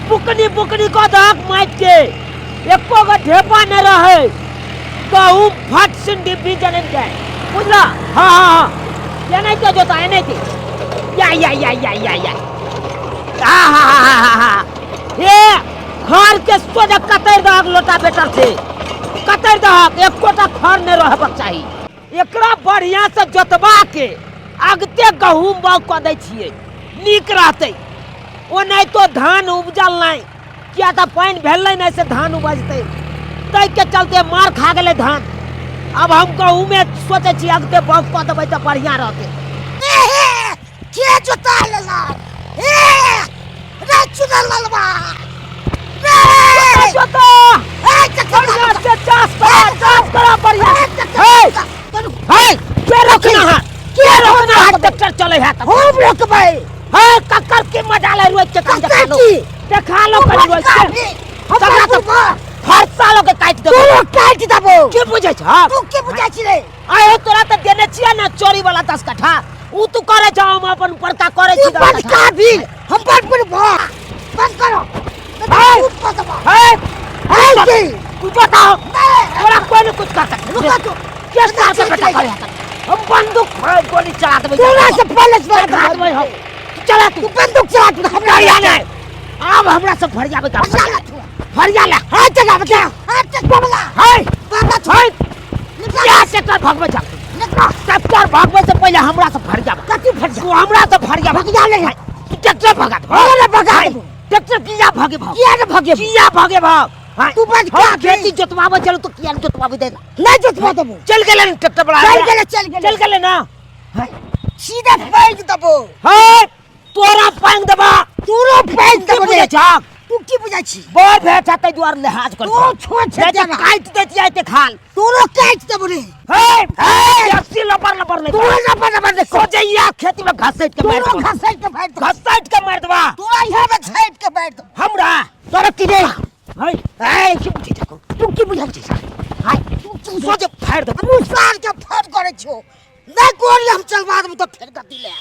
बुकनी बुकनी को दाग माइट के एको का ढेपा न रहे गहूं फट सिंडी भी जन्म जाए बुझला हाँ ये नहीं तो जोता है नहीं थी या हाँ ये घर के सोजा कतर दाग लोटा बेटर थे कतर दाग एक कोटा खर ने रह बचाई एकरा बढ़िया से जोतवा के अगते गहूं बाग क दै छिए नीक रहते ओ नहीं तो धान उपजल नहीं क्या तो पानी भेल नहीं से धान उपजते तै के चलते मार खा गेले धान अब हम गहूं में सोचे छी अगते बाग क देबै त बढ़िया रहते के जोता लेला रे चुना ललवा जोता बढ़िया से चास करा बढ़िया हे के रोकना है ट्रैक्टर चले है खूब रोकबै हे कक्कर के मजा ले रोज के काम देखा लो कर रोज के हमरा तो हर साल के काट देबो तू काट देबो के बुझै छ तू के बुझै छी रे आए तोरा त देने छिया ना चोरी वाला 10 कट्ठा उ तू करे छ हम अपन परका करे छी बंद कर भी हम पर बंद करो हे तू बताओ तोरा कोई नहीं कुछ कर सकता रुका तू केस ना से बेटा करे हम बंदूक गोली चला देबै तोरा से पहले से देबै हम चला तू बंदूक चला तू हमरा या नहीं अब हमरा से भर जाबे का भर जा ले हां चला बता हां चल बबला हे बाबा हे क्या से कर भगवे जा ट्रैक्टर भगवे से पहले हमरा से भर जाबे कति भर जा तू हमरा से भर जा भग जा ले तू ट्रैक्टर भगा अरे भगा ट्रैक्टर किया भागे भाग किया रे भागे किया भागे भाग तू बच हम खेती जोतवावे चलो तो किया जोतवावे दे नहीं जोतवा देबो चल गेले ट्रैक्टर बड़ा चल गेले ना सीधा पैग देबो हे तोरा पैंग देबा तोरो पैग देबो रे जाग तू की बुझै छी बोल भेटा तै दुआर लिहाज कर तू छोड़ छे जा काट देती आते खाल तोरो काट देबो रे हे अस्सी लबर ले तोरो लबर ले खोजैया खेती में घसैट के मार तोरो घसैट के फाड़ घसैट के मार देबा तोरा यहां में छाइट के बैठ दो हमरा तोरा की रे हे की बुझै छ तू की बुझै छी हाय तू सोचे फाड़ दे तू सार के फाड़ करे छो नहीं गोली हम चलवा देबो तो फेर कर दिले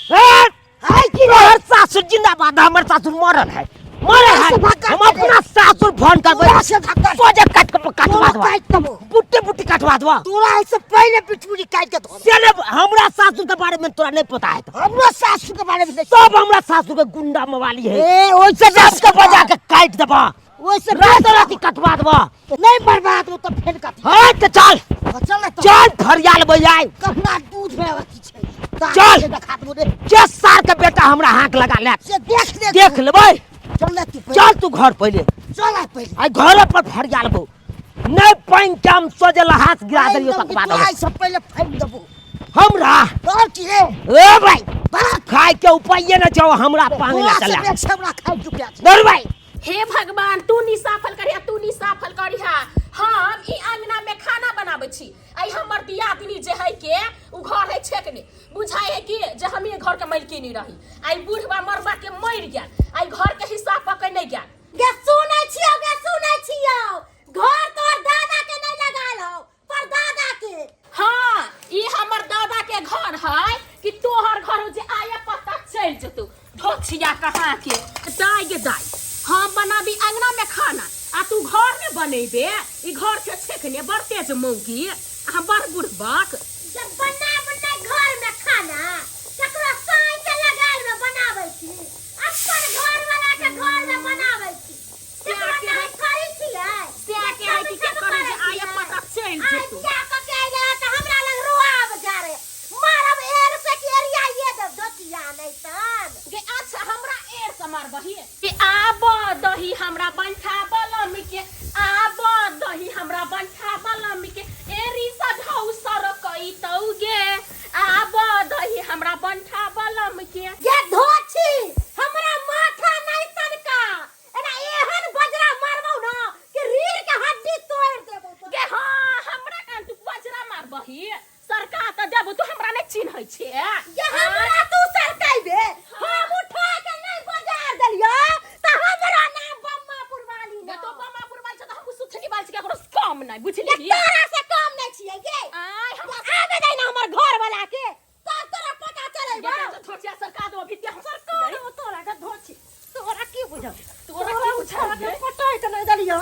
हाय की हर सासुर जिंदाबाद हमर सासुर मरल है हम अपना सासुर फोन करबै सोचे काटवा देबो बुट्टी बुट्टी काटवा देबो तोरा इससे पहले पिठूरी काट के धो से हमरा सासुर के बारे में तोरा नहीं पता है हमरा सासू के बारे में सब हमरा सासुर के गुंडा मवाली है ए ओइसे सब के बजा के काट देबो ओइसे रात रात कटवा देबो नहीं बर्बाद हो तो फेर कर हां तो चल चल फरियाल बजाय कपड़ा दूध में अथी छै चल देखा दो रे 10 साल के बेटा हमरा हाथ लगा ले से देख लेबै चल तू चल तू घर पहले चल पहले आई घर पर फरियाल बो नहीं पानी काम सोजल हाथ गिरा देलियो तक बाद आई सब पहले फेंक देबो हमरा और की रे ए भाई खाए के उपाय न जाओ हमरा पानी ला चला हमरा खाई चुकिया डर भाई हे भगवान तू नी साफल करिया हम ई अंगना में खाना बनाबै छी आई हमर दियादनी जे है के उ घर है छेकने बुझाई है कि जे हम ये घर के मालकिनी रही आई बूढ़वा मरबा के मर गया आई घर के हिस्सा पकड़ नहीं गया गे सुनै छियो घर तोर दादा के नहीं लगाल हो पर दादा के हां ई हमर दादा के घर है कि तोहर घर जे आया पता चल जतौ ढोछिया कहां के दाई गे दाई हम बनाबी अंगना में खाना आ तू घर में बनेबे ई घर के छेकने बरते जे मौगी हम बड़ बुढ़बाक जब बना घर में खाना ककरो साई के लगाल में बनाबै छी अपन घर वाला के घर में बनाबै छी क्या के करै छियै से के है कि करे जे आया पता चल जतौ क्या तो कह जा त हमरा लग रुआब जा रे मारब एर पे के एरिया ये दब दतिया नहीं तन गे अच्छा हमरा एर से मारबही कि आब दही हमरा बंठा बलम के आब दही हमरा बंठा बलम के एरी सधौ सर कई तौ गे आब दही हमरा बंठा बलम के ये धोछी हमरा माथा नहीं तनका एना एहन बजरा मारबौ ना कि रीढ़ के हड्डी तोड़ देबौ गे हां हमरा कान तू बजरा मारबही सरकार त जब तू हमरा नहीं चिन्है छे ये हमरा तू सरकाइबे हम उठा के नहीं बाजार देलियो त हमरा नाम बम्मापुर वाली गे ना तो बमापुर बाल छ त हम सुथनी बाल छ ककरो काम नहीं बुझली तोरा से काम नहीं छियै गे आय हम आबे दे ना हमर घर वाला के तोरा पता चलै बा गे तो छोटिया सरकार दो भी हम सरकार तोरा के धोछी तोरा की बुझौ तोरा की बुझा दलियो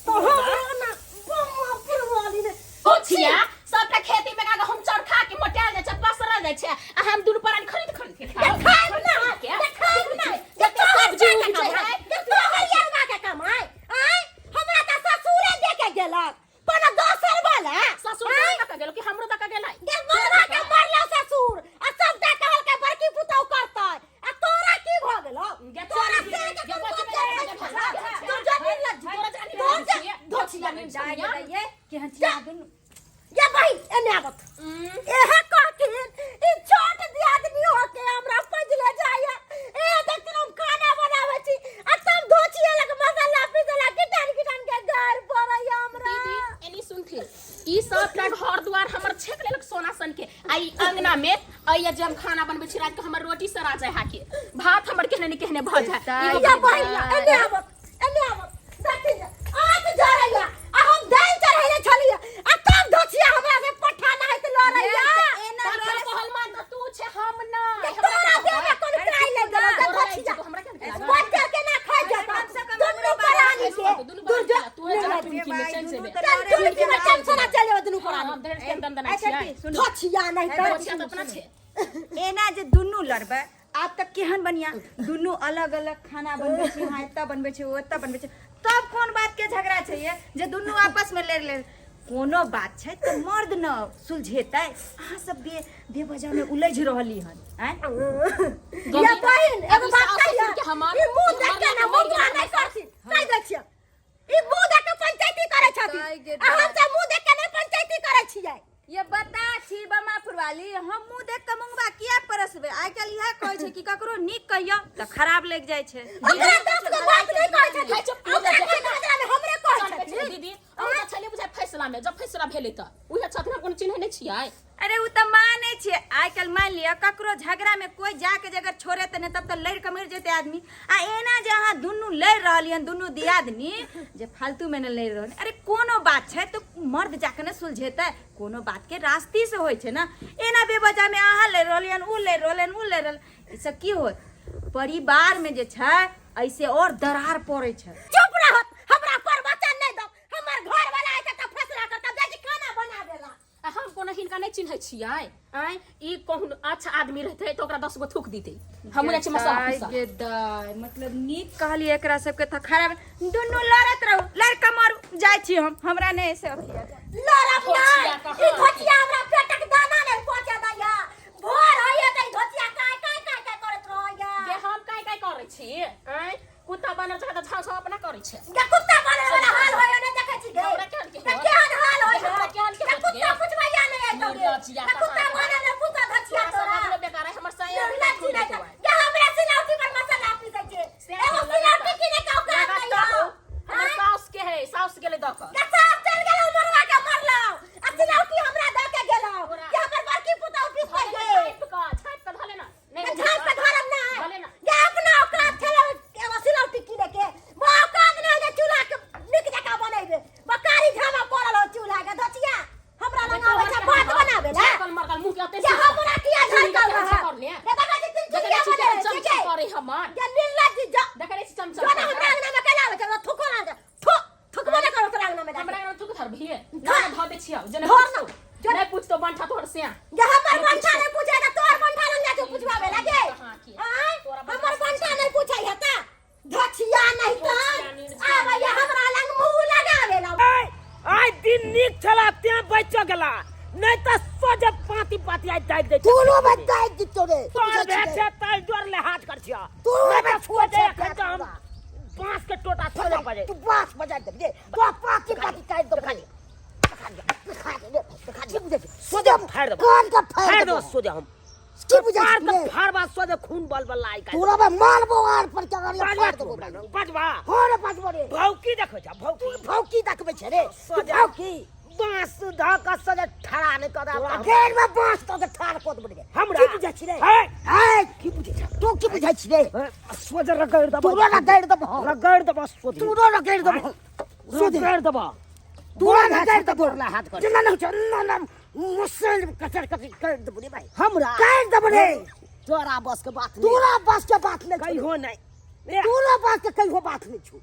तो हमरा ना बम्मा पुरवाली ने होछिया सबटा खेती में का हम चढ़ खा के मोटा जाय छै पसरा जाय छै आ हम दुनु परानी खरीद के खाब ना खाब ना जब सब्जी उगे है तो हरियरवा के कमाई आय हमरा त ससुरे दे के गेलक पर दोसर वाला ससुर तक गेलो कि हमरो तक गेलै के मरवा के मरला ससुर आ सब दा कहल के बड़की पुतौ करतै आ तोरा की भ गेलो तोरा से के धोछिया में जाय ये केहन छिया दुनु ये भाई एने आवत एहे कहथिन ई छोट दियादनी होके हमरा पजले जाया ए देखिन हम खाना बनावे छी आ तब धोछिया लग मसाला पिसला किटान के घर परैया हमरा दीदी एनी सुनथि ई सब का घर द्वार हमर छेक लेलक सोना सन के आई अंगना में आइया जब खाना बनबै छी रात के हमर रोटी सरा जाय हाके भात हमर केहने ने केहने भ जाय ये भाई एने आवत देखिन आज जा रैया आ हम दाल चढ़ैले छलिए आ तब धोछिया हमरा से पठाना है त ल रैया एना कहल मान तू छे हम ना तोरा देह में कोन कराई ले गेलो जे धोछिया हमरा के बच्चा के ना खा जाता दुनु परानी के दूर जा तू है जरा टुनकी में चल से चल टुनकी में चल सोना चले दुनु परानी हम देर के दंदन छियै धोछिया नहीं त धोछिया त अपना छे एना जे दुनु लड़बे आप तक केहन बनिया दुनु अलग अलग खाना बनबै छी हां एता बनबै छी ओता बनबै छी तब कोन बात के झगड़ा छै ये जे दुनु आपस में लड़ ले कोनो बात छै त मर्द न सुलझेतै अहाँ सब बेवजह में उलझ रहली हन हैं या बहिन एगो बात कहिया के हमार ई मुंह देख के ना मुंह नहीं करती कह दै छियै ई मुंह देख के पंचायती करे छथि आ हम सब मुंह देख के नहीं पंचायती करे छियै ये बता छी बमा फुरवाली हम मुंह देख के मुंगबा किया परसबे आइ काल इहा कहै छै कि ककरो नीक कहियो त खराब लग जाय छै ओकरा दस के बात नहीं कहै छथि हमरा के नजर में हमरे कहै छथि दीदी हमरा छले बुझाय फैसला में जब फैसला भेलै त उहे छथिन कोन चिन्ह नै छियै अरे उ त माने छे आइ काल मान लिया ककरो झगड़ा में कोई जाके जगर छोड़े त ने तब त लड़ के मर जेते आदमी आ एना जे अहाँ दुनु लड़ रहलियन दुनु दियादनी जे फालतू में न लड़ रहल अरे कोनो बात छै तो मर्द जाके न सुलझेतै कोनो बात के रास्ती से होय छै ना एना बेवजह में अहाँ लड़ रहलियन उ लड़ रहलन उ लड़ रहल ई सब की होय परिवार में जे छै ऐसे और दरार पड़े छै चुप रहत हमरा पर वचन नहीं दो हमर घर वाला है त फैसला करता बेटी खाना बना देला हम कोनो हिनका नै चिन्है छियै आय ई कहून अच्छा आदमी रहतै त ओकरा 10 गो थूक दितै हमरे छ मसा गे दाय मतलब नीक कहली एकरा सबके त खराब दुनु लड़त रहू लड़का मारू जाय छी हम हमरा नै से लड़ब नहीं ई धोतिया हमरा पेटक दाना नहीं पहुंचा दैया भोर होइए त धोतिया काय करत रहैया जे हम काय करै छी आय कुत्ता बनल छ त छाव अपना करै छै या कुत्ता बनल वाला हाल होइए नै देखै छी गे हमरा केहन के त केहन हाल होइए हमरा केहन के या कुत्ता पुछबैया नै आइतो गे कुत्ता बनल न कुत्ता धोतिया तोरा सब बेकार है हमर सही या हमरा सिलौटी पर मसाला पीसै छै एगो सिलौटी किने के औकात नहीं हो हमर साउस के है साउस गेले द क या साफ चल गेलौ मरवा के मरलौ आ सिलौटी हमरा द के गेलौ या हमर बड़की पुतौ पीसै गे छाप के धले ना नहीं झाप पे धरम ना धले ना या अपना औकात छले एगो सिलौटी किने के वो औकात नहीं जे चूल्हा के निक जका बनैबे बकारी झामा पड़ल हो चूल्हा के धोतिया हमरा लगा आबै छै भात बनाबे ला कल मरकल मुंह के अते या हमरा किया झलकल रहा कर ले या देखा जी तीन देखले चुकिया छी बने चमचा करे हमर या नीला जी जा देखले छी चमचा जोना हमरा अंगना में केला होय छै थुको ना थुक बने करो तोरा अंगना में हमरा घर थुक धर भी ना ध दे छियो जने धर ना नहीं पूछ तो बनठा तोर से या हमर बंठा नहीं पूछे त तोर बंठा लंग जा पूछबावे लागे हमर बंठा नहीं पूछै हता धछिया नहीं त आबे या हमरा लंग मुंह लगावे ला आइ दिन नीक छला ते बच गेला नहीं त सोजे पाती आई डाल दे तूनो बताई दितो रे तोर भेटे ताल जोर ले हाथ कर छिया तू मैं छोटे खतम बांस के टोटा छोड़े बजे तू बास बजा दे तो पाती काट दो खाली सोदे फाड़ दो कान का फाड़ दो सोजे हम की बुझा फाड़ तो फाड़ बा सोजे खून बल लाई का तोरा में मारबो आर पर चगड़िया फाड़ देबो बजवा हो रे बजबो रे भौकी देखो जा भौकी भौकी देखबे छे रे भौकी बांस धा का सोजे ठड़ा नहीं कर तोरा घेर में बांस तो के ठाड़ कोत बड़ गे हमरा की बुझा छी रे हाय की बुझा तू की बुझा छी रे सोजे रगड़ दबा तोरा रगड़ दबो सोजे तोरा रगड़ दबो सोजे रगड़ दबा तोरा रगड़ दबो हाथ कर जना न मुसल कचर कर दबो रे भाई हमरा कर दबो रे तोरा बस के बात नहीं तोरा बस के बात नहीं कहीं हो नहीं तोरा बस के कहीं हो बात नहीं छु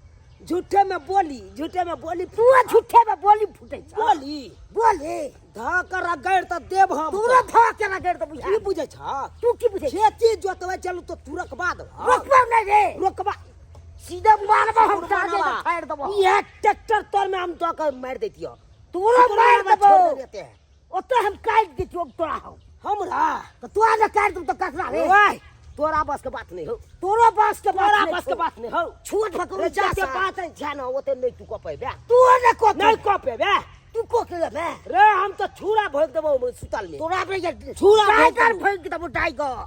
झूठे में बोली तू झूठे में बोली फूटे छ बोली बोली धकर रगड़ त देव हम तोरा धा के रगड़ दे बुझा की बुझे छ तू की बुझे खेती जोतवे चलू तो तुरक बाद रोकबा नहीं रे रोकबा सीधे मारबा हम काजे फाड़ देबो ये ट्रैक्टर तोर में हम तो कर मार देतियो तोरा मार देबो देते हैं ओते हम काट देतियो तोरा हम हमरा तो तू आजा काट दम तो कसरा रे ओए तोरा बस के बात नहीं हो तोरा बस के तोरा बस के बात नहीं हो छूट भको रे जा जाते बात है ध्यान ओते नहीं तू कपे बे तू ने को नहीं कपे बे तू को के बे रे हम तो छुरा भोग देबो सुतल में तोरा पे ये छुरा टाइगर फेंक देबो टाइगर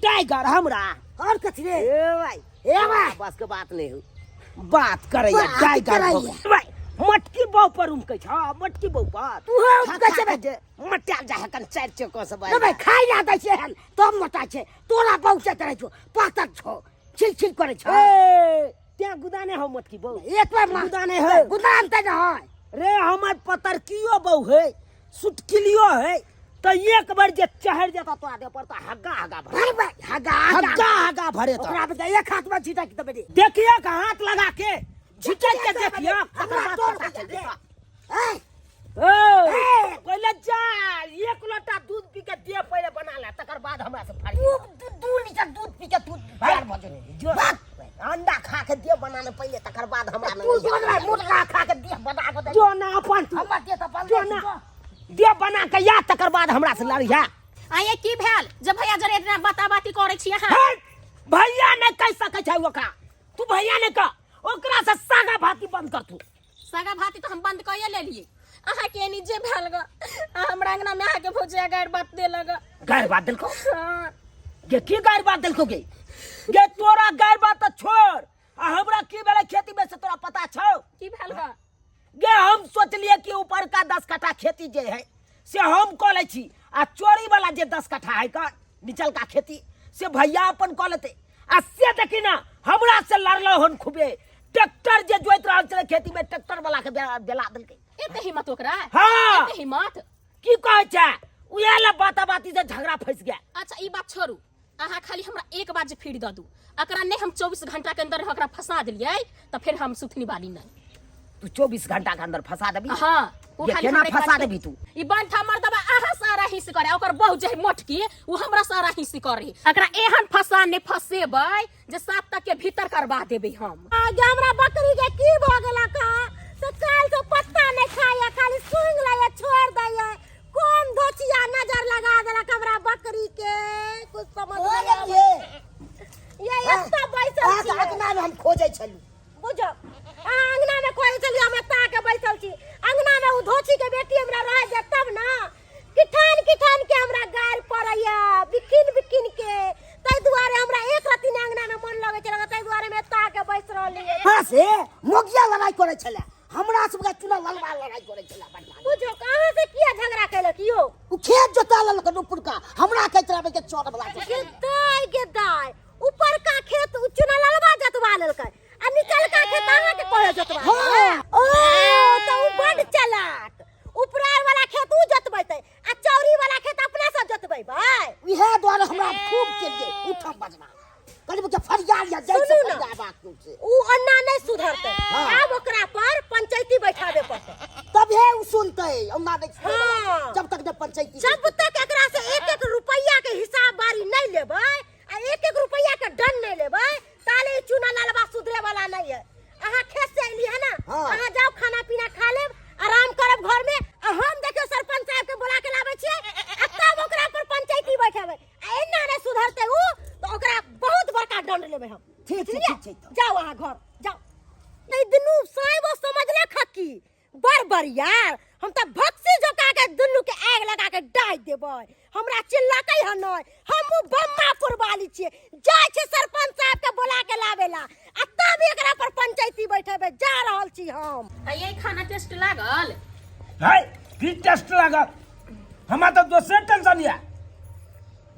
टाइगर हमरा और कथि रे ए भाई ए भाई बस के बात नहीं हो बात करे या बात टाइगर करैया। भाई मटकी बहु पर उम कह मटकी बहु पर तू हो कैसे बे मटिया जा कन चार चको से ना भाई खाई ना दै छै हन तब मोटा छै तोरा बहु से करे छो पातर छो छिल करे छो ए त्या गुदाने हो मटकी बहु एक बार गुदाने है गुदान त न है रे हमर पतरकियो बहु है सुटकिलियो है तो एक बार जे चढ़ जाता तो आदे पर तो हग्गा भरे भाई भाई हग्गा भरे तो ओकरा पे एक हाथ में छीटा के दे देखिए का हाथ लगा के झिटक के देखिए हमरा तकर तोड़ बाद पता दे चल ए ओ पहले जा एक लोटा दूध पी के दे पहले बना ले तकर बाद हमरा से फाड़ी तू 2 लीटर दूध पी के तू बाहर भजो जो अंडा खा के दे बनाने पहले तकर बाद हमरा तू जोन रे मुर्गा खा के दे बना के दे जो ना अपन तू हमरा के त जो ना दे बना के या तकर बाद हमरा से लड़िया आये की भेल जब भैया जरे इतना बाता बाती करे छी अहाँ भैया ने कह सके छै ओकरा तू भैया ने का ओकरा से सागा भाती बंद कर तू सगा भाती तो हम बंद कइए ले लिए अहाँ के नीचे भेल ग हमरा अंगना में आके भौजिया गाड़ बात दे लगा गैर बात दिल को हाँ। ये की गैर बात दिल को गे ये तोरा गैर बात तो छोड़ आ हमरा की बेले खेती में से तोरा पता छौ की भेल ग गे हम सोचलिए कि ऊपर का 10 कट्ठा खेती जे है से हम कऽ लै छी आ चोरी वाला जे 10 कट्ठा है का निचल का खेती से भैया अपन कऽ लेते आ से देखी ना हमरा से लड़लो हन खूबे ट्रैक्टर जे जोइत रहल छले खेती में ट्रैक्टर वाला के बेला देलकै एते हिम्मत ओकरा हाँ। एते हिम्मत की कहै छै उहे ले बाता बाती से झगड़ा फंस गया अच्छा ई बात छोड़ू अहाँ खाली हमरा एक बार जे फिर दऽ दू अकरा नहीं हम 24 घंटा के अंदर ओकरा फंसा दिलियै तो फिर हम सुथनी वाली नहीं तू 24 घंटा के अंदर फंसा देबी हाँ वो ये खाली केना हमरा एक बार फंसा फिर- देबी तू ई बंठ हमर दबा अहाँ सारा हिस्स करे ओकर बहु जे मोटकी वो हमरा सारा हिस्स करे अकरा एहन फंसा ने फसेबै जे 7 तक के भीतर करवा देबै हम आगे हमरा बकरी के की भ गेला का से काल से पत्ता नहीं खाया खाली सूंघ लाया छोड़ दया कौन धोचिया नजर लगा देला हमरा बकरी के कुछ समझ नहीं आवे ये एत्ता बैसल छी अंगना में हम खोजै छलू बुझो अंगना में कोई चली हम एत्ता के बैसल छी अंगना में उ धोची के बेटी हमरा रह जा तब ना किठान के हमरा गाल पड़ैया बिकिन के तै दुआरे हमरा एक रति ने अंगना में मन लगे छला तै दुआरे में एत्ता के बैस रहली हां से मोगिया लड़ाई करे छले हमरा सबके चुना ललवा लड़ाई करे छले बढ़िया बुझो कहां से किया झगड़ा कैल कियो उ खेत जोता लल के ऊपर का हमरा के तरफ के चोट वाला के दाई ऊपर का खेत चुना ललवा जतवा ललकै आ निकल का खेत आहा के कोहे जतवा हाँ। ओ तो उ बड़ चालाक ऊपरार वाला खेत उ जतबैतै आ चौरी वाला खेत अपना से जतबै भाई इहे द्वारा हमरा खूब केलिए उठम बजना कहलिए के फरियाद या जैसे सुनू ना। फरियाद बात से उ अन्ना नहीं सुधरतै हाँ। अब ओकरा पर पंचायती बैठाबे पड़तै तब हे उ सुनतै औना नहीं हाँ। जब तक ने पंचायती जब तक एकरा से एक रुपया के हिसाब बारी नहीं लेबै आ एक रुपया के दंड नहीं लेबै ताले ई चूना लालबा सुधरे वाला नहीं है अहाँ खेत से अइली है ना हाँ। अहाँ जाओ खाना पीना खा लेब आराम करब घर में आ हम देखियो सरपंच साहब के बुला के लाबै छियै आ तब ओकरा पर पंचायती बैठेबै आ एना नहीं सुधरतै उ तो ओकरा बहुत बड़का दंड लेबै हम ठीक बुझलियै? ठीक ठीक जाओ अहाँ घर जाओ नहीं दुनू साइबो समझले खक्की बड़ यार हम त भक्सी जोका के दुनू के आग लगा के डाल देबै हमरा चिल्लाकै ह नै हम बम्मापुर वाली छियै जाय छै सरपंच साहब के बुला के लावेला आ तब एकरा पर पंचायती बैठेबै जा रहल छी हम ये खाना टेस्ट लागल है की टेस्ट लगा हमरा तो दूसरे टेंशन है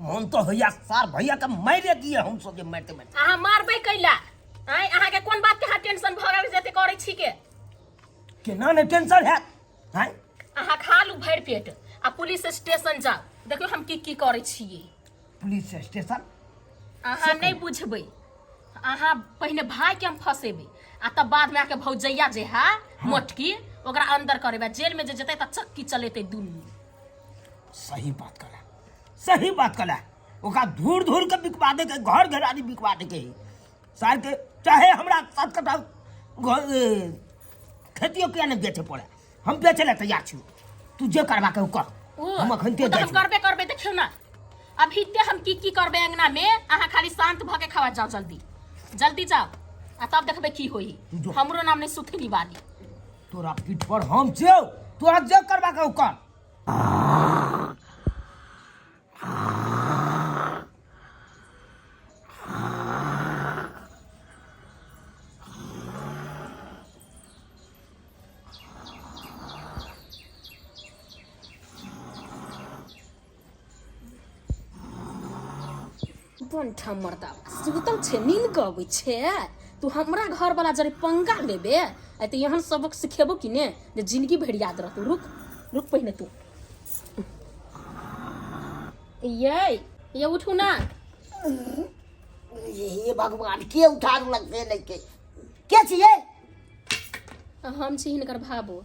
मन तो भैया सार भैया के मारे दिए हम सब जे मारते मारते अहाँ मारबै कैला आय अहाँ के कोन बात के टेंशन भरल जेते करे छी के केना ने टेंशन है हैं अहाँ खा लू भरि पेट आ पुलिस स्टेशन जाओ देखियो हम की करे छियै पुलिस स्टेशन अहाँ नहीं बुझबै अहाँ पहिने भाई के हम फसेबै आ तब बाद में आके भौजैया जे है मोटकी ओकरा अंदर करेबे जेल में जे जते त चक्की चलेते दुनू। सही बात कला, सही बात कला। ओका धूर धूर के बिकवा दे के, घर घेरानी बिकवा दे के सार के, चाहे हमरा 7 कट्ठा खेतियो किया नहीं बेचे पड़े, हम बेचे ला तैयार छी। तू जे करबा के कर, हम अखन ते हम करबे देखियो ना। अभी ते हम की करबे अंगना में, अहाँ खाली शांत भ के खावा जाओ, जल्दी जाओ आ तब देखबे की होई। हमरो नाम ने सुथनी बानी। तोरा पीठ पर हम छौ, तोरा जे करबा के कर। बंठा मर्दा सुतल छे, नींद गबै छे। तू हमरा घर वाला जरे पंगा लेबे आ त यहाँ सबक सिखेबो कि ने जे जिंदगी भर याद रहतौ। रुक पहिने तू। ये उठू ना। ये भगवान के उठा लगते नहीं के छिए? हम छी हिनकर भाबो।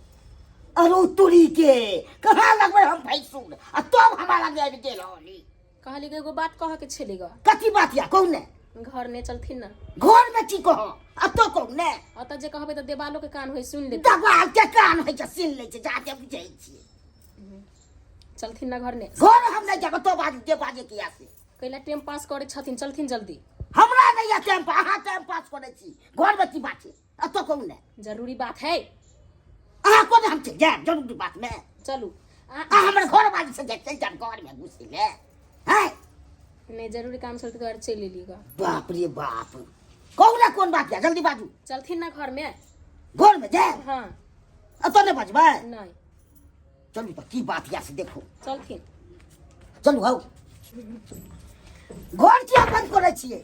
अरे तुरी के कहाँ लगबे हम भैंसुर आ तब हमारा लगे गेल होली। कहली एगो बात कह के छेली ग। कथी बात या कौन ने? घर ने चलथिन ना। घर में की कहो आ तो कौन ने? अत जे कहबे त देवालो के कान होय सुन ले। दबाल के कान होय छ सुन ले छ, जाते बुझै छी। चलथिन ना घर ने। घर हम नहीं जाब तो बाजू जे बाजे किया से। कैला टाइम पास करे छथिन, चलथिन जल्दी। हमरा नहीं या टाइम पास, हां टाइम पास करे छी। घर में की बात है आ तो कौन ने? जरूरी बात है। आ कोन हम चल जाए जरूरी बात में? चलू आ हमर घर वाली से देख चल जान घर में घुसी ले। हैं नहीं जरूरी काम चलते तो चल लीगा। बाप रे बाप, कौन बात है? जल्दी बाजू। चलथिन ना घर में। घर में जाए? हाँ। तो नहीं बजबे? नहीं। चलू तो की बात या से देखो। चलथिन। चलू आओ। घर क्या बंद करे छिए?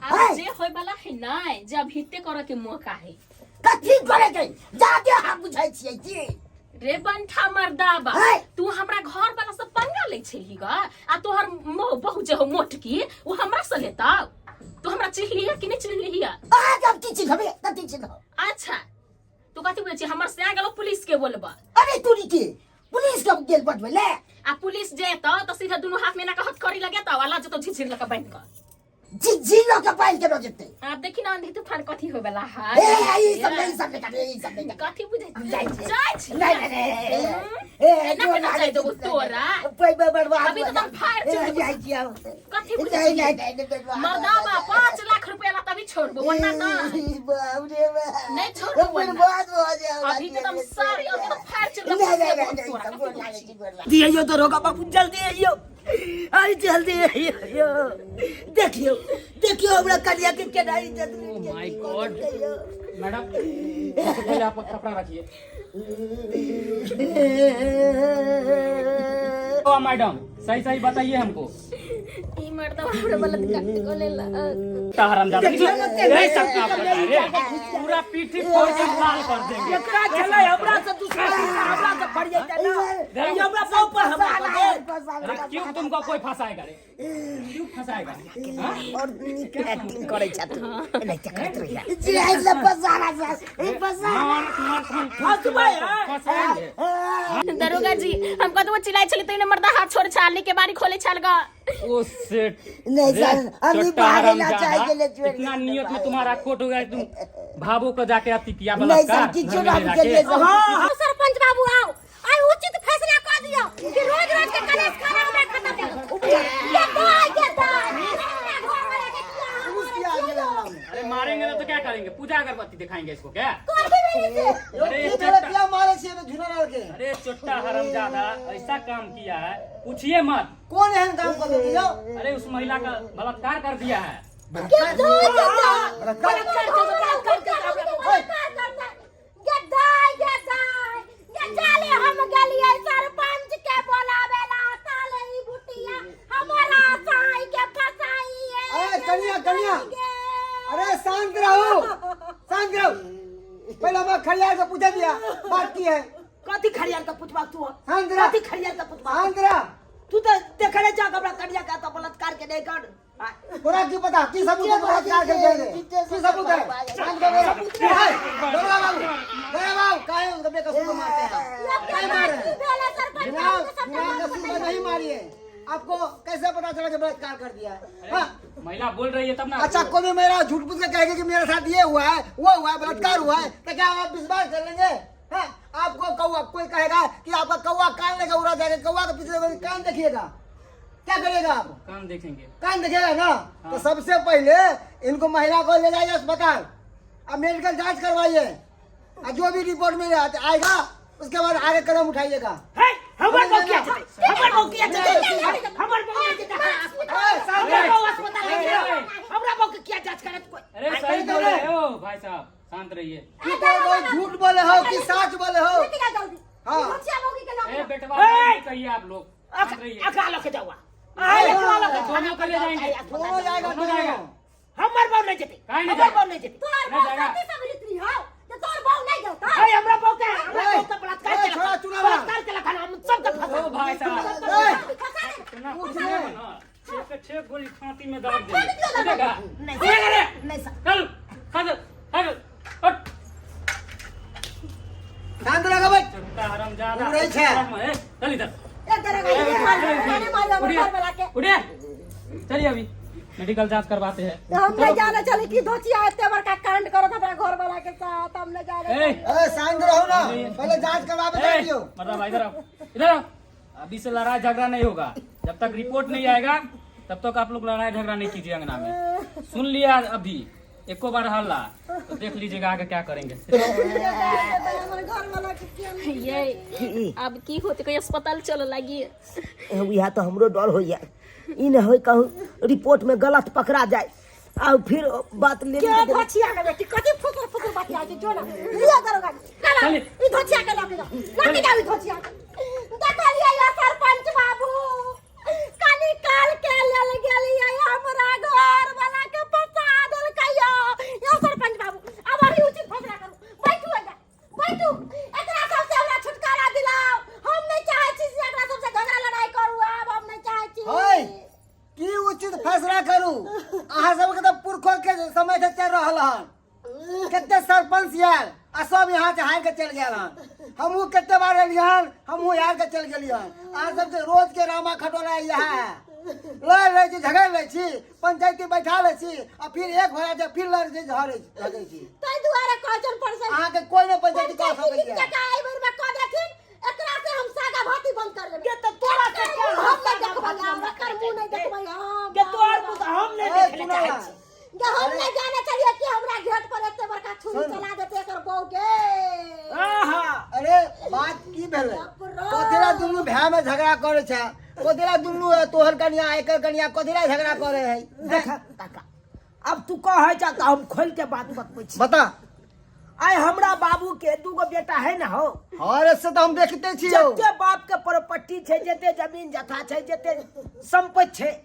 अब जे होय वाला है नहीं, जे अब हिते करे के मौका है। कथी करे के? जादे हम बुझाई छिए जी। रे बंठा मर्दाबा, तू हमरा घर वाला से पंगा ले छेली ग आ तोहर बहु जे हो मोटकी वो हमरा से लेता। तू हमरा चिल्लिया कि नहीं चिल्लिया? आ जब की चीज हबे कथी चीज हो? अच्छा तू कथी बोले छी? हमर से आ गेलो पुलिस के बोलबा। अरे तू के पुलिस के गेल बजबे ले। आ पुलिस जेता तो सीधा दोनों हाथ में ना कहत करी लगेता वाला जो तो झिझिर लगा बांध के। झिझिर के बांध के रजते। आप देखि ना अंधी तूफान कथी होय वाला है। ए ई सब नहीं कथी बुझै जाय छी? नहीं ए ना जाय दो तोरा। पैबे बर्बाद अभी तो तुम फायर चल जाय छिया। कथी बुझै छी? मर्दाबा 5 लाख रुपया ला तभी छोड़बो वरना ना। बाप रे बाप, नहीं छोड़बो वरना। बर्बाद हो जाओ। अभी तो तुम सारी अभी तो फायर चल दियो तो रोगा बाबू, जल्दी आइयो, आई जल्दी आइयो। देखियो हमरा कलिया के केनाई जल्दी। Oh my God. मैडम सबसे पहले आप कपड़ा रखिए। तो मैडम सही बताइए हमको। ई मर्दा हमरा बलात्कार को लेला। हरामजादा नहीं सकता आप बता रहे, पूरा पीठी फोड़ के लाल कर देंगे। एकरा चले हमरा से दूसरा हमरा से फड़ जाता ना। ये हमरा पाँव पर हमरा लगे। अरे क्यों तुमको कोई फंसाएगा रे? क्यों फंसाएगा? और एक्टिंग करे छ तू नहीं करत रहिया। जिराई से फसाना ए फंसाएंगे। दरोगा जी हमको तो वो चिल्लाई चली तो मर्दा हाथ छोड़ छालने के बारी खोले छाल गा। ओ सेट नहीं सर, हम भी भागे ना चाहिए ले छोड़। इतना नियत में तुम्हारा कोट हो गया, तुम भावों को जाके अति किया नहीं बलात्कार। सर, किछु ना के लिए हां सरपंच बाबू आओ, आई उचित फैसला कर दियो कि रोज के कलेश खाना में खत्म अरे मारेंगे तो क्या करेंगे? पूजा अगरबत्ती दिखाएंगे इसको क्या? क्या मारे से झुना के? अरे चोट्टा हरामजादा ऐसा काम किया है पूछिए मत। कौन है काम कर दिया? अरे उस महिला का बलात्कार कर दिया है। कन्या अरे शांत रहो पहले हम खड़ियार का पूछा दिया बात की है। कथी खड़ियार का पूछबा तू? शांत रह, कथी खड़ियार का पूछबा? शांत रह। तू तो देखले जा हमरा कन्या का तो बलात्कार के नहीं कर। तोरा की पता की सबूत है तोरा क्या कर देंगे की सबूत है शांत कर दरोगा बाबू काहे उनके बेकसूर को मारते हैं काहे मार रहे हैं जनाब कसूर में नहीं मारिए आपको कैसे पता चला कि बलात्कार कर दिया है हाँ? महिला बोल रही है तब ना। अच्छा कोई मेरा झूठ पूछ के कहेगा कि मेरे साथ ये हुआ है वो हुआ है बलात्कार हुआ है तो क्या आप विश्वास कर लेंगे हाँ? आपको कौवा कोई कहेगा कि आपका कौवा कान लेकर उड़ा जाएगा कौवा के पीछे कान देखिएगा क्या करेगा आप कान देखेंगे कान देखेगा ना तो सबसे पहले इनको महिला को ले जाइए अस्पताल अब मेडिकल जांच करवाइए और जो भी रिपोर्ट में आएगा उसके बाद आगे कदम उठाइएगा हमर बहू किया जते हमर बहू किया जते हमर बहू ने जते हमर बहू अस्पताल ले गया हमरा बहू के किया जांच करत कोई अरे सही बोल रहे हो भाई साहब शांत रहिए। झूठ बोले हो कि सच बोले हो हाँ ए बेटवा नहीं कहिए आप लोग शांत रहिए। अकरा लो के जावा आए अकरा लो के दोनों को ले जाएंगे दोनों जाएगा दोनों जाएगा हमर बहू नहीं जते काहे नहीं हमर बहू नहीं जते नहीं जाएगा अरे हमरा बहू के बलात्कार के छोड़ा चुनाव बलात्कार के लखन हम सब के फंसा ओ भाई साहब सुना ना छह गोली छाती में दर्द देगा नहीं सर चल चल हट शांत रहो भाई चुपका हरामजादा उड़ै छै। चल इधर उठिए चलिए अभी मेडिकल जांच करवाते हैं। हम नहीं जाने चले कि धोतिया इतने बड़का कांड करो था घर वाला के साथ हम नहीं जाने ए शांत रहो ना पहले जांच करवावे जाइयो मतलब इधर आओ इधर आओ। अभी से लड़ाई झगड़ा नहीं होगा जब तक रिपोर्ट नहीं आएगा तब तक आप लोग लड़ाई झगड़ा नहीं कीजिए अंगना में सुन लिया अभी एको बार हल्ला तो देख लीजिएगा आगे क्या करेंगे। घर वाला के ये अब की होते कोई अस्पताल चल लगी यह तो हमरो डर हो जाए इ न हो कहूँ रिपोर्ट में गलत पकड़ा जाए और फिर बात ले के धोतिया के बेटी कथि फुकर फुकर बात आके जो ना लिया दरोगा चला ई धोतिया के लाके जाओ ई धोतिया देखा लिया या सरपंच बाबू काली काल के लेल गेलिए हमरा घर वाला के पता दल कहियो या सरपंच बाबू अब अभी उचित फैसला करू बैठू एकरा सबसे हमरा छुटकारा दिलाओ हम नहीं चाहै छी से एकरा सबसे झगड़ा लड़ाई करू अब हम नहीं चाहै छी होय की उचित फैसला करू अहाँ सबके तो पुरखो के समय से चल रहल हन कते सरपंच यार आ सब यहाँ से हार के चल गेल हन हमहू कते बार एलियन हमहू हार के चल गेलियन अहाँ सबके रोज के रामा खटोला यहाँ लड़ रहे छी झगड़ रहे छी पंचायती बैठा रहे छी आ फिर एक हो जाए फिर लड़ छी झगड़े छी तै दुआरे कहजन परसन अहाँ के कोई नहीं पंचायती कह सकैया जका आई बेर में कह देथिन एकरा से हम सागा भाती बंद कर लेब ये तो तोरा से क्या हम नहीं देखबै हम कर मुंह नहीं देखबै हम के तोर मुंह हम नहीं देखले चाहे छी कि हम नहीं जाने चलिए कि हमरा घेट पर एते बड़का छुरी चला देते एकर बहू के आहा अरे बात की भेले कथेला दुनू भाई में झगड़ा करे छै कथेला दुनू तोहर कनिया एकर कनिया कथेला झगड़ा करे है देख काका अब तू कह जा तो हम खोल के बात बतबै छी बता आय हमरा बाबू के दूगो बेटा है ना हो और ऐसे तो हम देखते छी जते बाप के प्रॉपर्टी छै जते जमीन जथा छै जते संपत्ति छै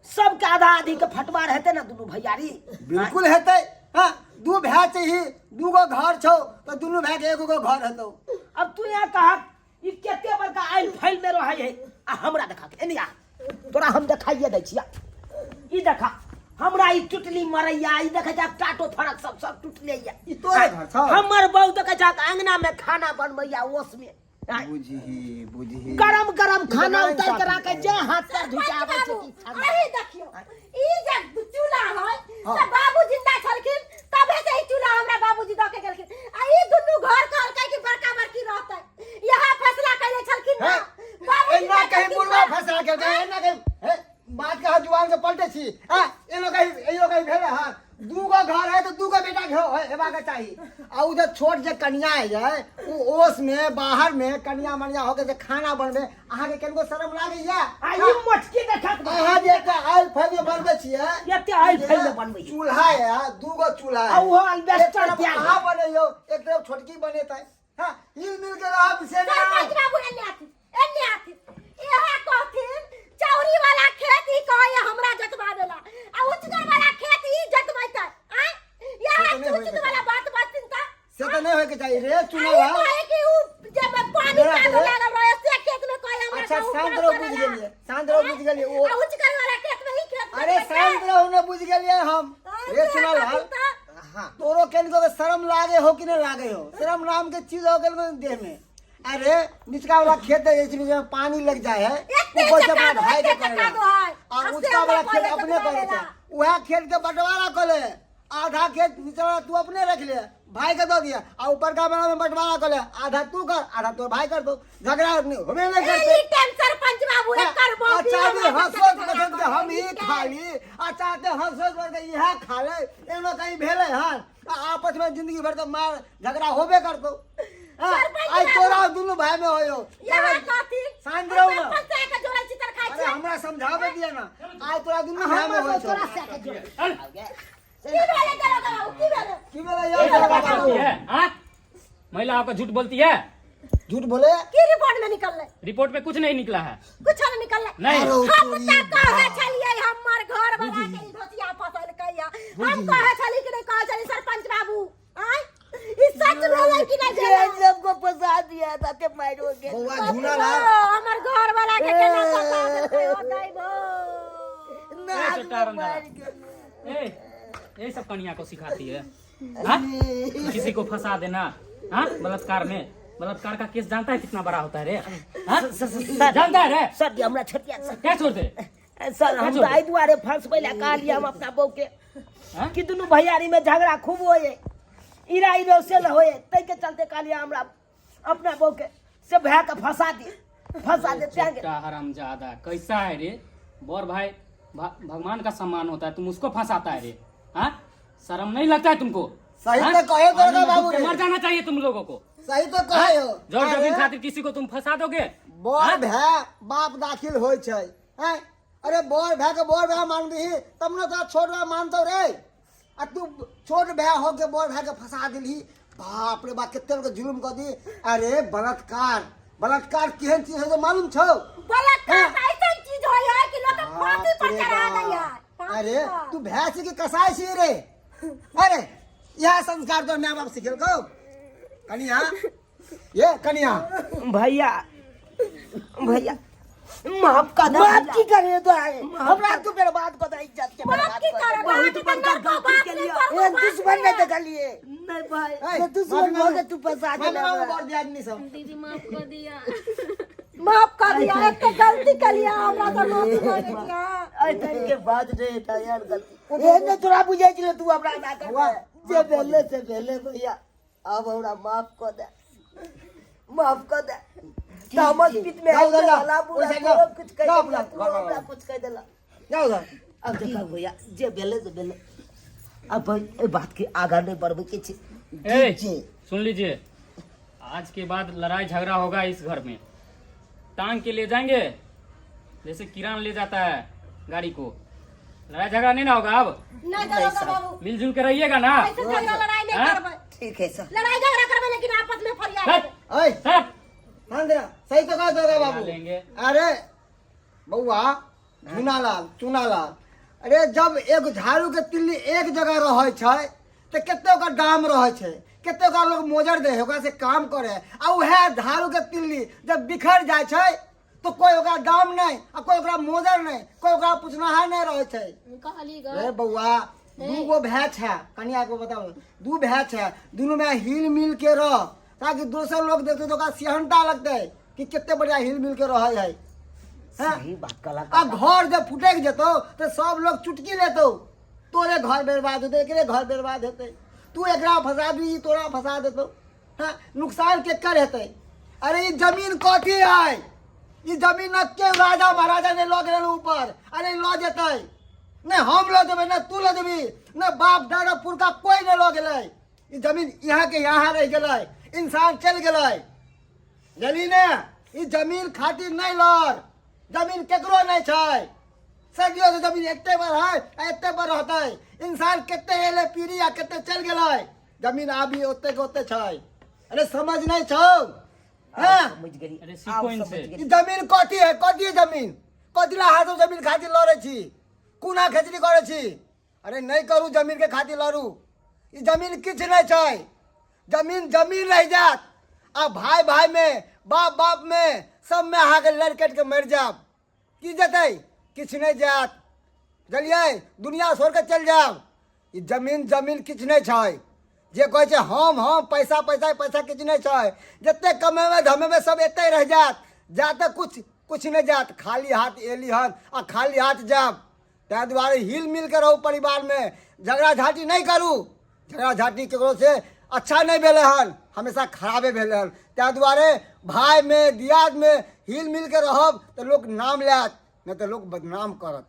सब के आधा आधी के फटवार हेते ना दुनू भैयारी बिल्कुल हेते हां दू भाई चाहिए दूगो घर छौ तो दुनू भाई के एगो घर हेतौ अब तू यहाँ कहा ई केते बड़का आइल फाइल में रहे है आ हमरा देखा के एनिया तोरा हम देखाइए दै छिया ई देखा हमरा ई टुटली मरैया ई देखे जा टाटो फरक सब टूटले या ई तोरे घर छौ हमर बहू देखे जा अंगना में खाना बनबैया ओस में बुझी गरम खाना उतार के रखे जे हाथ से धुचावे छै की अरे देखियो ई जे चूल्हा है से बाबू जिंदा छलखिन तबे से ई चूल्हा हमरा बाबूजी द के गेलखिन आ ई दुनू घर कहलकै कि बड़का बड़की रहतै यहां फैसला कैले छलखिन ना बाबू एना कहीं मुर्गा फैसला कर दे एना कहीं बात का जुआन के पलटे छी हां एनो कहीं भेले हां दूगो घर है तो दूगो बेटा हेबा के चाहिए आ उ जे छोट जे कन्या है जे उ ओस में बाहर में कन्या मनिया होके जे खाना बनबे अहाँ के केनको शरम लागैया आ ई मोटकी देखा के अहाँ जे के आइल फैल में बनबे छियै एते आइल फैल में बनबै चूल्हा है दूगो चूल्हा आ है वो अल्बेस्टर दिया अहाँ बनैयो एक तरफ छोटकी बनेतै हां हिल मिल के रहब से ना सरपंच बाबू एन्ने आथि यहां कहथिन चौरी वाला खेत ई कहे हमरा जतबा देला आ उचगर वाला खेत ई जतबैतै आ यहां उचगर वाला बात बतिन त से तो नहीं होय के चाहिए रे चुनाव कहे कि उ जब पानी का लगा रहे से खेत में कहे हमरा अच्छा शांत रहो बुझ गेलिए ओ उचगर वाला खेत में ही खेत अरे शांत रहो ना, बुझ गेलिए हम। रे सुनल हाल तोरो केनको के शर्म लागे हो कि नहीं लागे हो? शर्म नाम के चीज हो गेल देह में। अरे निचका वाला खेत है जिसमें पानी लग जाए है, ऊपर से अपना भाई के करेला और उसका वाला खेत अपने करे थे। वह खेत के बंटवारा कर ले, आधा खेत निचला तू अपने रख ले, भाई के दो दिया, और ऊपर का वाला में बंटवारा कर ले, आधा तू कर आधा तो भाई कर दो। झगड़ा हमें नहीं करते। सरपंच बाबू करबो अच्छा भी हंसोत बसंत के हम ही खाली, अच्छा ते हंसोत बसंत के यह खा ले, एनो कहीं भेले हन आपस में जिंदगी भर तो मार झगड़ा होबे करतो। आई तोरा दुनु भाई में होयो यहाँ काती शांत रहो ना। पंचायत का जोड़ा चितर खाई अरे हमरा समझावे दिया ना, आई तोरा दुनु भाई में होयो तोरा से के जोड़ की भेले करो बाबू की भेले की बोले यार बात करती है हाँ? महिला आपका झूठ बोलती है। झूठ बोले की रिपोर्ट में निकल ले रिपोर्ट में कुछ नहीं निकला है। कुछ नहीं निकल ले नहीं। हम तक कहे चलिए हमर घर वाला के धोतिया फसल कहिया हम कहे चली कि नहीं कहे चली सरपंच बाबू आय ई सच बोले कि नहीं ये सबको फंसा दिया था के मारोगे। बउआ झूला ला हमर घर वाला के केना फंसा देते हो दाइबो ए, चट्टान दादा। ये सब कन्या को सिखाती है हाँ? किसी को फंसा देना हाँ? बलात्कार में, बलात्कार का केस जानता है कितना बड़ा होता है रे हाँ? जानता है रे? सर हमरा छटिया सर क्या छोड़ दे सर हम तो आई दुआरे फंस पहले कह लिया हम अपना बहू के हाँ? कि दोनों भैयारी में झगड़ा खूब होए, इरा इरो से होए, तै के चलते कह लिया हमरा अपना बहू के से भैया के फंसा दे त्यागे। छोटा हरामजादा कैसा है रे? बौर भाई भगवान का सम्मान होता है, तुम उसको फंसाता है रे हाँ? शर्म नहीं लगता है तुमको? सही हाँ? तो कहे तो आदमी बाबू को रे। मर जाना चाहिए तुम लोगों को। सही तो कहे हो। जो जमीन खातिर किसी को तुम फंसा दोगे बोर भै बाप दाखिल होय छै हैं? अरे बोर भै के बोर भै मान दी तब न तो छोट भै मानतो रे, आ तू छोट भै हो के बोर भै के फंसा दिली। बाप रे बाप कितने के जुल्म कर दी। अरे बलात्कार बलात्कार केहन चीज है जो मालूम छौ? बलात्कार ऐसा चीज होय है कि लोग फांसी पर चढ़ा दैया। अरे तू भैंस की कसाई छी रे। अरे यह संस्कार तो माँ बाप सिखेल को कनिया, ये कनिया भैया भैया माफ कर दे। माफ की करे तो आए हमरा तो बर्बाद कर दे, इज्जत के माफ की करे बहुत बड़का गलती के लिए ए दुश्मन नहीं देख लिए नहीं भाई ये दुश्मन हो के तू फंसा दे। मार दिया आदमी सब। दीदी माफ कर दिया। माफ कर दिया, एक तो गलती कर लिया हमरा तो माफ कर दिया। ऐसे के बाद रे था यार गलती ए ने तोरा बुझाई छले तू हमरा ना कर जे बेले से बेले भैया अब हमरा माफ कर दे, माफ कर दे। तामस पित में जाओ, जाओ, वाला बुरा जाओ, कुछ कह जाओ, देला, तू जाओ, जाओ, हमरा कुछ कह देला। जाओ उधर। अब देखा भैया जे बेले से बेले अब ए बात के आगा नहीं बढ़वे के छी। ए, जी सुन लीजिए, आज के बाद लड़ाई झगड़ा होगा इस घर में, टांग के ले जाएंगे जैसे किरान ले जाता है गाड़ी को। लड़ाई झगड़ा नहीं ना होगा अब? नहीं करोगे बाबू, मिलजुल के रहिएगा ना? ऐसे झगड़ा लड़ाई नहीं हाँ? करबे। ठीक है सर। लड़ाई झगड़ा करबे लेकिन आपस में फरियाद हट, करबे। ओए हट। अंदर सही तो कह दोगे बाबू। लेंगे। अरे बउआ चुनालाल, अरे जब एक झाड़ू के तिल्ली एक जगह रहे छै तो केते का दाम रहे छै, केते का लोग मोजर दे ओकरा से काम करे, आ उहे झाड़ू के तिल्ली जब बिखर जाय छै तो कोई ओकरा दाम नहीं, आ कोई ओकरा मोजर नहीं, कोई ओकरा पूछनहार नहीं रहे छै। कहली अरे बउआ दू गो भैंस है, कन्या को बताओ, दू भैंस है, दोनों में हिल मिल के रह, ताकि दोसर लोग देखते तो सिहनता लगते कि कितने बढ़िया हिल मिल के रहे है। सही बात कला। आ घर जब फुटेक जेतो तो सब लोग चुटकी लेतो, तोरे घर बर्बाद होते, एकरे घर बर्बाद होते, तू एकरा फंसा दी तोरा फंसा देतो, हाँ नुकसान केकर हेते? अरे ये जमीन कथी है? ये जमीन न के राजा महाराजा ने लऽ गेल ऊपर, अरे लऽ जेतै न हम लऽ देबै न तू लऽ देबी न बाप दादा पुरखा कोई न लऽ गेलै। ये जमीन यहाँ के यहाँ रह गेलै, इंसान चल गेलै, जली ने ये जमीन खातिर नहीं लड़, जमीन केकरो नहीं छै, सदियों से जमीन एते बार है एते बार रहते, इंसान केते एले पीढ़ी आ केते चल गेलै, जमीन आबी ओते के ओते छै। अरे समझ नहीं छौ? हाँ समझ गई। अरे सीखो इनसे। ई जमीन कथी है? कथी है जमीन? कथिला हाथ जमीन खातिर लड़े छी, कुना खेचरी करे छी? अरे नहीं करू जमीन के खातिर लड़ू, ई जमीन किछ नहीं छै, जमीन जमीन रह जात, आ भाई भाई में बाप बाप में सब में अहाँ के लड़ कट के मर जाब, की जेतै? किछ नहीं जात। चलिए दुनिया छोड़ के चल जाओ। ई जमीन जमीन किछु नहीं छै। जे कहै छै हम पैसा पैसा पैसा किछु नहीं छै। जते कमेबे धमेबे सब एते रह जात, जाते कुछ नहीं जात। खाली हाथ एली हन आ खाली हाथ जाब। तै दुआरे हिल मिल के रहू परिवार में, झगड़ा झाटी नहीं करू। झगड़ा झाटी केकरो से अच्छा नहीं भेले हन, हमेशा खराबे भेले हन। तै दुआरे भाई में दियाद में हिल मिल के रहब तो लोग नाम लेत, नहीं तो लोग बदनाम करत।